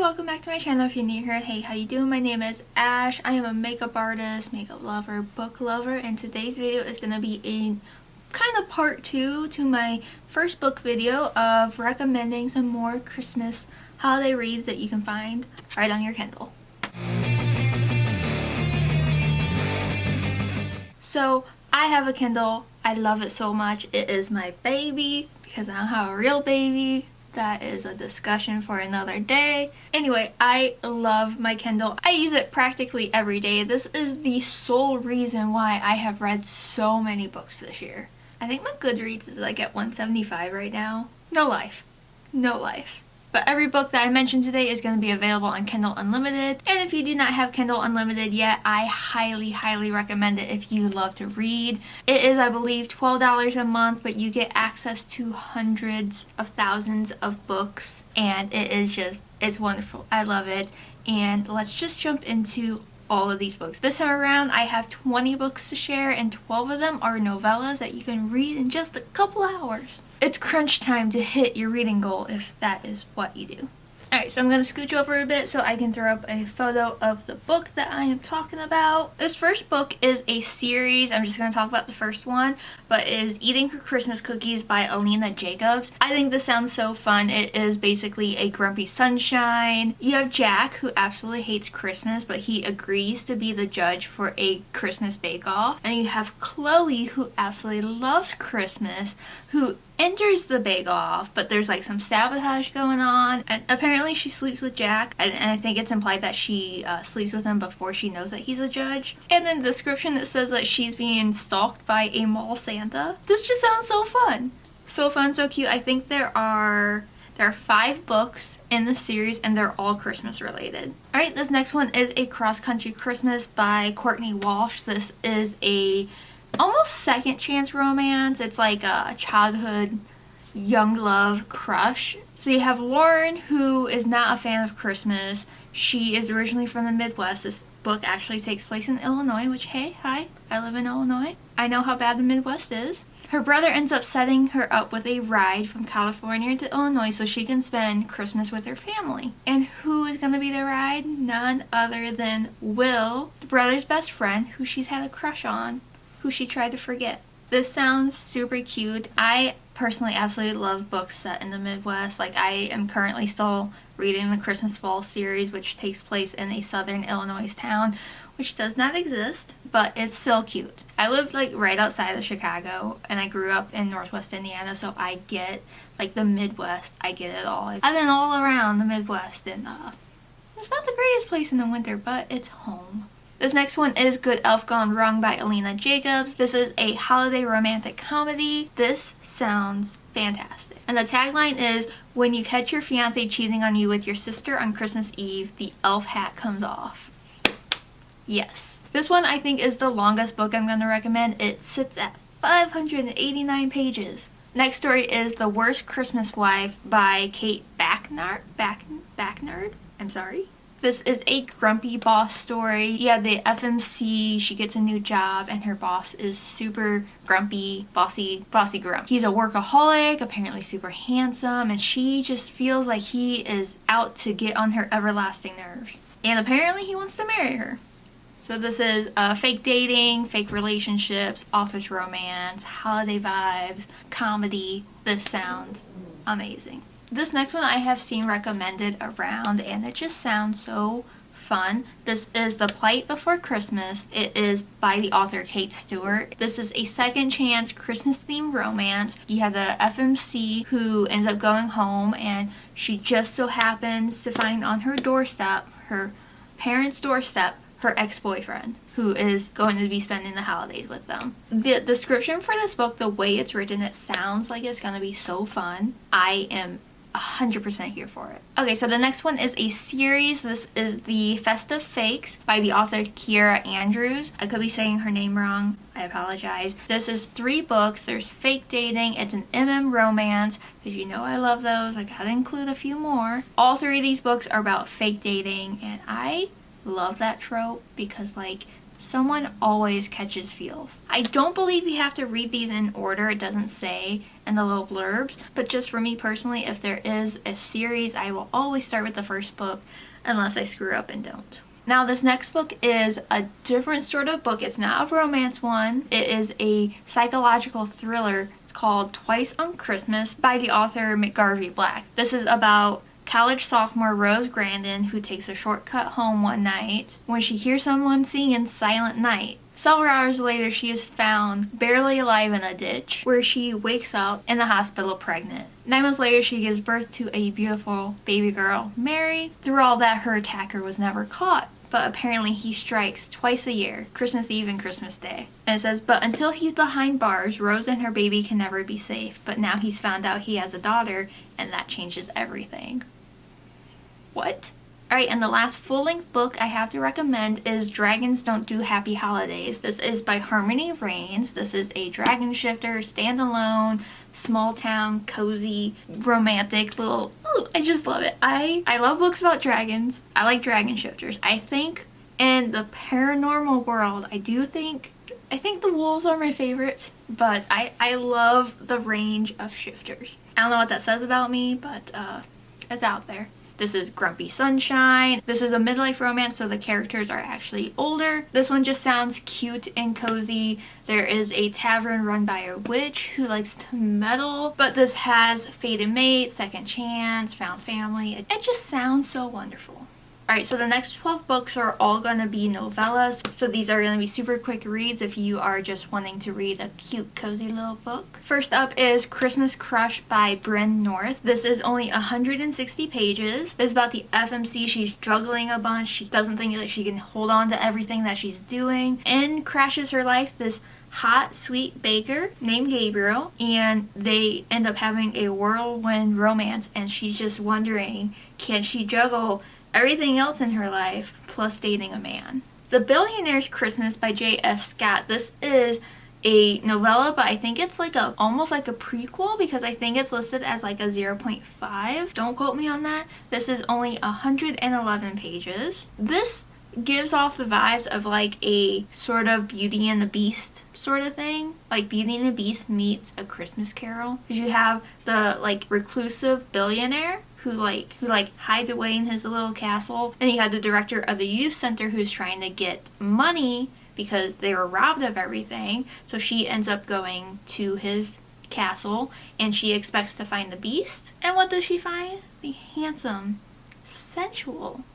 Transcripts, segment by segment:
welcome back to my channel. If you're new here, hey, how you doing? My name is Ash. I am a makeup artist, makeup lover, book lover, and today's video is going to be a kind of part 2 to my first book video of recommending some more Christmas holiday reads that you can find right on your Kindle. So I have a Kindle. I love it so much. It is my baby because I don't have a real baby. That is a discussion for another day. Anyway, I love my Kindle. I use it practically every day. This is the sole reason why I have read so many books this year. I think my Goodreads is like at 175 right now. No life. No life. But every book that I mentioned today is going to be available on Kindle Unlimited. And if you do not have Kindle Unlimited yet, I highly recommend it if you love to read. It is, I believe, $12 a month, but you get access to hundreds of thousands of books. And it is just, it's wonderful. I love it. And let's just jump into all of these books. This time around, I have 20 books to share, and 12 of them are novellas that you can read in just a couple hours. It's crunch time to hit your reading goal if that is what you do. Alright, so I'm going to scooch over a bit so I can throw up a photo of the book that I am talking about. This first book is a series. I'm just going to talk about the first one, but it is Eating Her Christmas Cookies by Alina Jacobs. I think this sounds so fun. It is basically a grumpy sunshine. You have Jack, who absolutely hates Christmas, but he agrees to be the judge for a Christmas bake-off. And you have Chloe, who absolutely loves Christmas, who enters the bake-off, but there's like some sabotage going on, and apparently she sleeps with Jack, and I think it's implied that she sleeps with him before she knows that he's a judge. And then the description that says that she's being stalked by a mall Santa. This just sounds so fun. So fun, so cute. I think there are 5 books in the series, and they're all Christmas related. Alright, this next one is A Cross Country Christmas by Courtney Walsh. This is a almost second chance romance. It's like a childhood young love crush. So you have Lauren, who is not a fan of Christmas. She is originally from the Midwest. This book actually takes place in Illinois, which, hey, hi, I live in Illinois. I know how bad the Midwest is. Her brother ends up setting her up with a ride from California to Illinois so she can spend Christmas with her family. And who is going to be the ride? None other than Will, the brother's best friend, who she's had a crush on, who she tried to forget. This sounds super cute. I personally absolutely love books set in the Midwest. Like, I am currently still reading the Christmas Fall series, which takes place in a southern Illinois town, which does not exist, but it's still cute. I lived like right outside of Chicago, and I grew up in Northwest Indiana, so I get like the Midwest. I get it all. I've been all around the Midwest, and it's not the greatest place in the winter, but it's home. This next one is Good Elf Gone Wrong by Alina Jacobs. This is a holiday romantic comedy. This sounds fantastic. And the tagline is, when you catch your fiancé cheating on you with your sister on Christmas Eve, the elf hat comes off. Yes. This one I think is the longest book I'm going to recommend. It sits at 589 pages. Next story is The Worst Christmas Wife by Cate Bachand. I'm sorry. This is a grumpy boss story. Yeah, the FMC, she gets a new job, and her boss is super grumpy, bossy grump. He's a workaholic, apparently super handsome, and she just feels like he is out to get on her everlasting nerves. And apparently he wants to marry her. So this is fake dating, fake relationships, office romance, holiday vibes, comedy. This sounds amazing. This next one I have seen recommended around, and it just sounds so fun. This is The Plight Before Christmas. It is by the author Kate Stewart. This is a second chance Christmas themed romance. You have the FMC who ends up going home, and she just so happens to find on her doorstep, her parents' doorstep, her ex-boyfriend, who is going to be spending the holidays with them. The description for this book, the way it's written, it sounds like it's going to be so fun. I am 100% here for it. Okay, so the next one is a series. This is The Festive Fakes by the author Keira Andrews. I could be saying her name wrong. I apologize. This is 3 books. There's fake dating. It's an romance, because you know I love those. I gotta include a few more. All 3 of these books are about fake dating, and I love that trope because, like, Someone always catches feels. I don't believe you have to read these in order. It doesn't say in the little blurbs. But just for me personally, if there is a series, I will always start with the first book unless I screw up and don't. Now this next book is a different sort of book. It's not a romance one. It is a psychological thriller. It's called Twice on Christmas by the author McGarvery Black. This is about college sophomore Rose Grandin, who takes a shortcut home one night when she hears someone singing Silent Night. Several hours later, she is found barely alive in a ditch, where she wakes up in the hospital pregnant. 9 months later, she gives birth to a beautiful baby girl, Mary. Through all that, her attacker was never caught, but apparently he strikes twice a year, Christmas Eve and Christmas Day. And it says, but until he's behind bars, Rose and her baby can never be safe, but now he's found out he has a daughter, and that changes everything. What? Alright, and the last full-length book I have to recommend is Dragons Don't Do Happy Holidays. This is by Harmony Reigns. This is a dragon shifter, standalone, small town, cozy, romantic little... Ooh, I just love it. I love books about dragons. I like dragon shifters. I think in the paranormal world, I think the wolves are my favorites, but I love the range of shifters. I don't know what that says about me, but it's out there. This is Grumpy Sunshine. This is a midlife romance, so the characters are actually older. This one just sounds cute and cozy. There is a tavern run by a witch who likes to meddle, but this has fated mate, second chance, found family. It just sounds so wonderful. Alright, so the next 12 books are all going to be novellas, so these are going to be super quick reads if you are just wanting to read a cute, cozy little book. First up is Christmas Crush by Brynn North. This is only 160 pages. It's about the FMC. She's juggling a bunch. She doesn't think that she can hold on to everything that she's doing. In crashes her life this hot, sweet baker named Gabrielle, and they end up having a whirlwind romance, and she's just wondering, can she juggle everything else in her life plus dating a man. The Billionaire's Christmas by J.S. Scott. This is a novella, but I think it's like almost like a prequel, because I think it's listed as like a 0.5. Don't quote me on that. This is only 111 pages. This gives off the vibes of like a sort of Beauty and the Beast sort of thing. Like Beauty and the Beast meets A Christmas Carol. Because you have the like reclusive billionaire who hides away in his little castle. And you have the director of the youth center who's trying to get money because they were robbed of everything. So she ends up going to his castle and she expects to find the beast. And what does she find? The handsome, sensual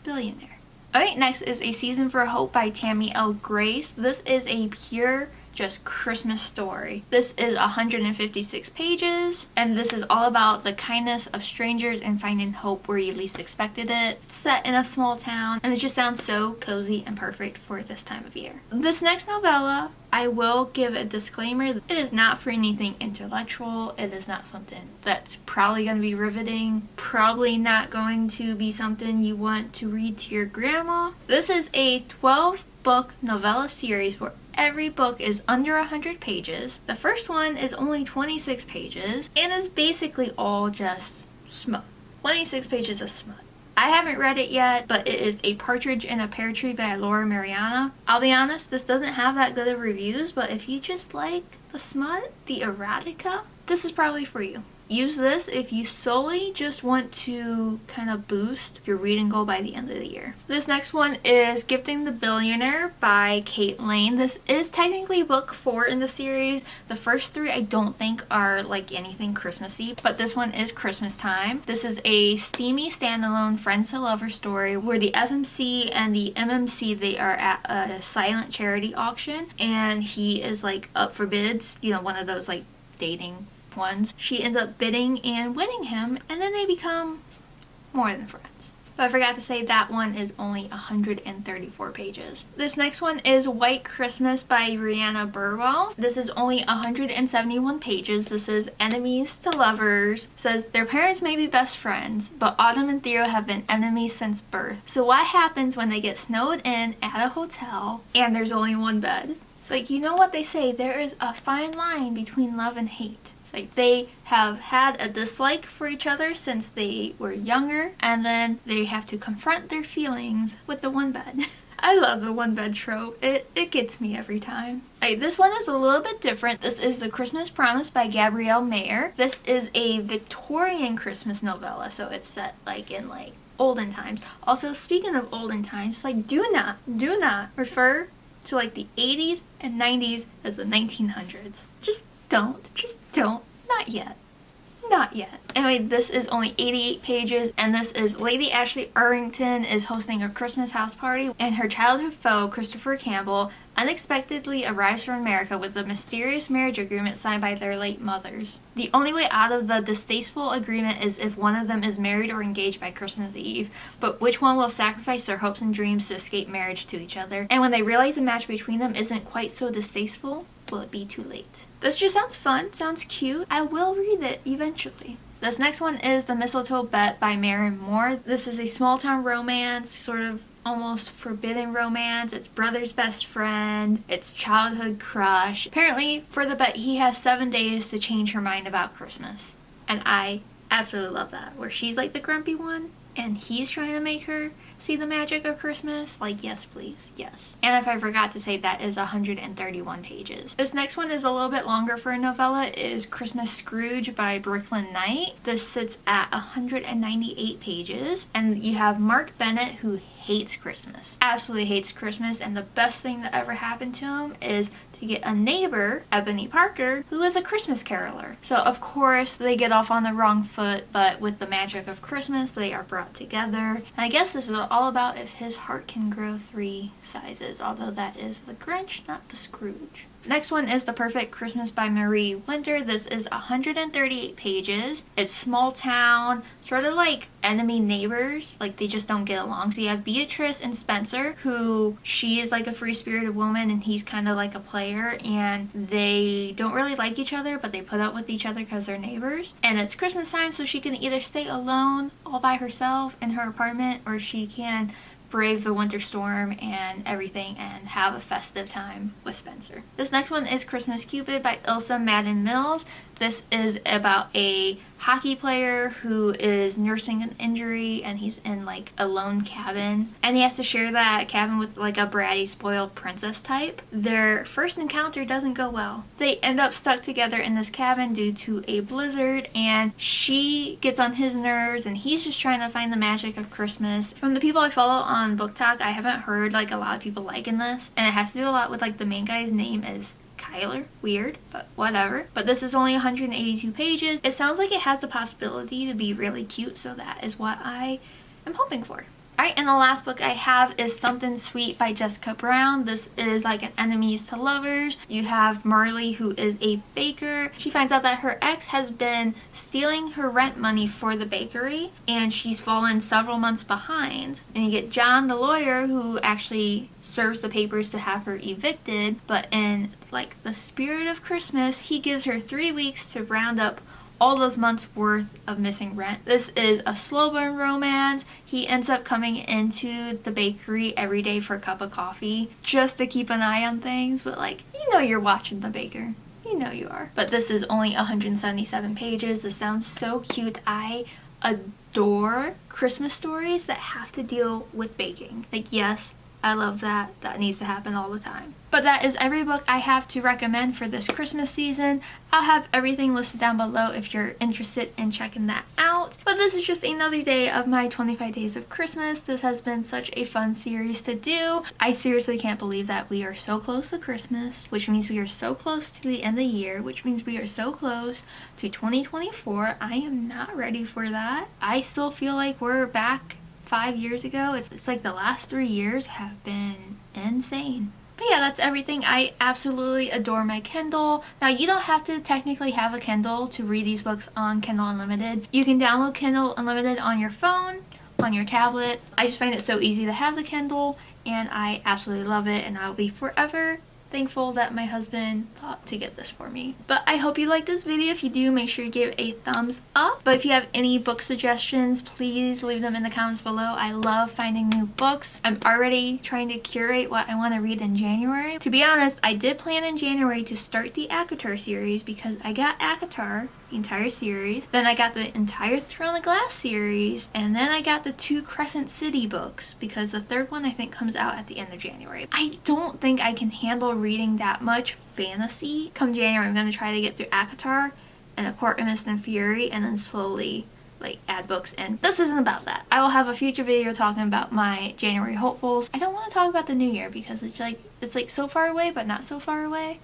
billionaire. Alright, next is A Season for Hope by Tammy L. Grace. This is a pure just Christmas story. This is 156 pages, and this is all about the kindness of strangers and finding hope where you least expected it. It's set in a small town, and it just sounds so cozy and perfect for this time of year. This next novella, I will give a disclaimer. It is not for anything intellectual. It is not something that's probably going to be riveting. Probably not going to be something you want to read to your grandma. This is a 12-book novella series where every book is under 100 pages. The first one is only 26 pages and is basically all just smut. 26 pages of smut. I haven't read it yet, but it is A Partridge in a Pear Tree by Laura Mariana. I'll be honest, this doesn't have that good of reviews, but if you just like the smut, the erotica, this is probably for you. Use this if you solely just want to kind of boost your reading goal by the end of the year. This next one is Gifting the Billionaire by Cate Lane. This is technically book 4 in the series. The first 3 I don't think are like anything Christmassy, but this one is Christmas time. This is a steamy standalone friends to lovers story where the FMC and the MMC, they are at a silent charity auction, and he is like up for bids, you know, one of those like dating ones. She ends up bidding and winning him, and then they become more than friends. But I forgot to say that one is only 134 pages. This next one is White Christmas by Rhianna Burwell. This is only 171 pages. This is enemies to lovers. It says their parents may be best friends, but Autumn and Theo have been enemies since birth. So what happens when they get snowed in at a hotel and there's only one bed? It's like, you know what they say, there is a fine line between love and hate. It's like they have had a dislike for each other since they were younger, and then they have to confront their feelings with the one bed. I love the one bed trope. It gets me every time. This one is a little bit different. This is The Christmas Promise by Gabrielle Meyer. This is a Victorian Christmas novella, so it's set like in like olden times. Also, speaking of olden times, like do not refer to like the 80s and 90s as the 1900s. Just don't. Not yet. Not yet. Anyway, this is only 88 pages, and this is Lady Ashley Arrington is hosting a Christmas house party, and her childhood foe, Christopher Campbell, unexpectedly arrives from America with a mysterious marriage agreement signed by their late mothers. The only way out of the distasteful agreement is if one of them is married or engaged by Christmas Eve, but which one will sacrifice their hopes and dreams to escape marriage to each other? And when they realize the match between them isn't quite so distasteful, will it be too late? This just sounds fun, sounds cute. I will read it eventually. This next one is The Mistletoe Bet by Maren Moore. This is a small town romance, sort of almost forbidden romance. It's brother's best friend. It's childhood crush. Apparently, for the bet, he has 7 days to change her mind about Christmas. And I absolutely love that, where she's like the grumpy one and he's trying to make her see the magic of Christmas. Like, yes please, yes. And if I forgot to say, that is 131 pages. This next one is a little bit longer for a novella. It is Christmas Scrooge by Brooklyn Knight. This sits at 198 pages, and you have Mark Bennett, who hates Christmas, absolutely hates Christmas, and the best thing that ever happened to him is to get a neighbor, Ebony Parker, who is a Christmas caroler. So of course they get off on the wrong foot, but with the magic of Christmas they are brought together. And I guess this is all about if his heart can grow 3 sizes, although that is the Grinch, not the Scrooge. Next one is The Perfect Christmas by Marie Winter. This is 138 pages. It's small town, sort of like enemy neighbors, like they just don't get along. So you have Beatrice and Spencer, who she is like a free-spirited woman and he's kind of like a player, and they don't really like each other, but they put up with each other because they're neighbors. And it's Christmas time, so she can either stay alone all by herself in her apartment, or she can brave the winter storm and everything and have a festive time with Spencer. This next one is Christmas Cupid by Ilsa Madden Mills. This is about a hockey player who is nursing an injury, and he's in like a lone cabin, and he has to share that cabin with like a bratty, spoiled princess type. Their first encounter doesn't go well. They end up stuck together in this cabin due to a blizzard, and she gets on his nerves, and he's just trying to find the magic of Christmas. From the people I follow on Book Talk, I haven't heard like a lot of people liking this, and it has to do a lot with like the main guy's name is Kyler. Weird, but whatever. But this is only 182 pages. It sounds like it has the possibility to be really cute, so that is what I am hoping for. Alright, and the last book I have is Something Sweet by Jessica Brown. This is like an enemies to lovers. You have Marley, who is a baker. She finds out that her ex has been stealing her rent money for the bakery, and she's fallen several months behind. And you get John, the lawyer, who actually serves the papers to have her evicted, but in like the spirit of Christmas, he gives her 3 weeks to round up all those months worth of missing rent. This is a slow burn romance. He ends up coming into the bakery every day for a cup of coffee just to keep an eye on things, but like, you know you're watching The Baker. You know you are. But this is only 177 pages. This sounds so cute. I adore Christmas stories that have to deal with baking. Like, yes, I love that. That needs to happen all the time. But that is every book I have to recommend for this Christmas season. I'll have everything listed down below if you're interested in checking that out. But this is just another day of my 25 days of Christmas. This has been such a fun series to do. I seriously can't believe that we are so close to Christmas, which means we are so close to the end of the year, which means we are so close to 2024. I am not ready for that. I still feel like we're back 5 years ago. It's like the last 3 years have been insane. But yeah, that's everything. I absolutely adore my Kindle. Now, you don't have to technically have a Kindle to read these books on Kindle Unlimited. You can download Kindle Unlimited on your phone, on your tablet. I just find it so easy to have the Kindle, and I absolutely love it, and I'll be forever thankful that my husband thought to get this for me. But I hope you liked this video. If you do, make sure you give a thumbs up. But if you have any book suggestions, please leave them in the comments below. I love finding new books. I'm already trying to curate what I want to read in January. To be honest, I did plan in January to start the ACOTAR series because I got ACOTAR the entire series. Then I got the entire Throne of Glass series, and then I got the 2 Crescent City books because the 3rd one I think comes out at the end of January. I don't think I can handle reading that much fantasy. Come January, I'm going to try to get through ACOTAR and A Court of Mist and Fury, and then slowly like add books in. This isn't about that. I will have a future video talking about my January hopefuls. I don't want to talk about the new year because it's like so far away but not so far away.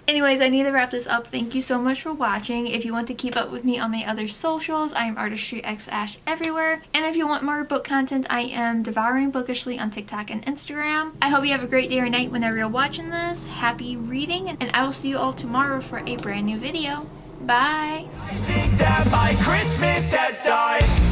Anyways, I need to wrap this up. Thank you so much for watching. If you want to keep up with me on my other socials, I am artistryxashh everywhere. And if you want more book content, I am devouring bookishly on TikTok and Instagram. I hope you have a great day or night whenever you're watching this. Happy reading, and I will see you all tomorrow for a brand new video. Bye! I think that my Christmas has died.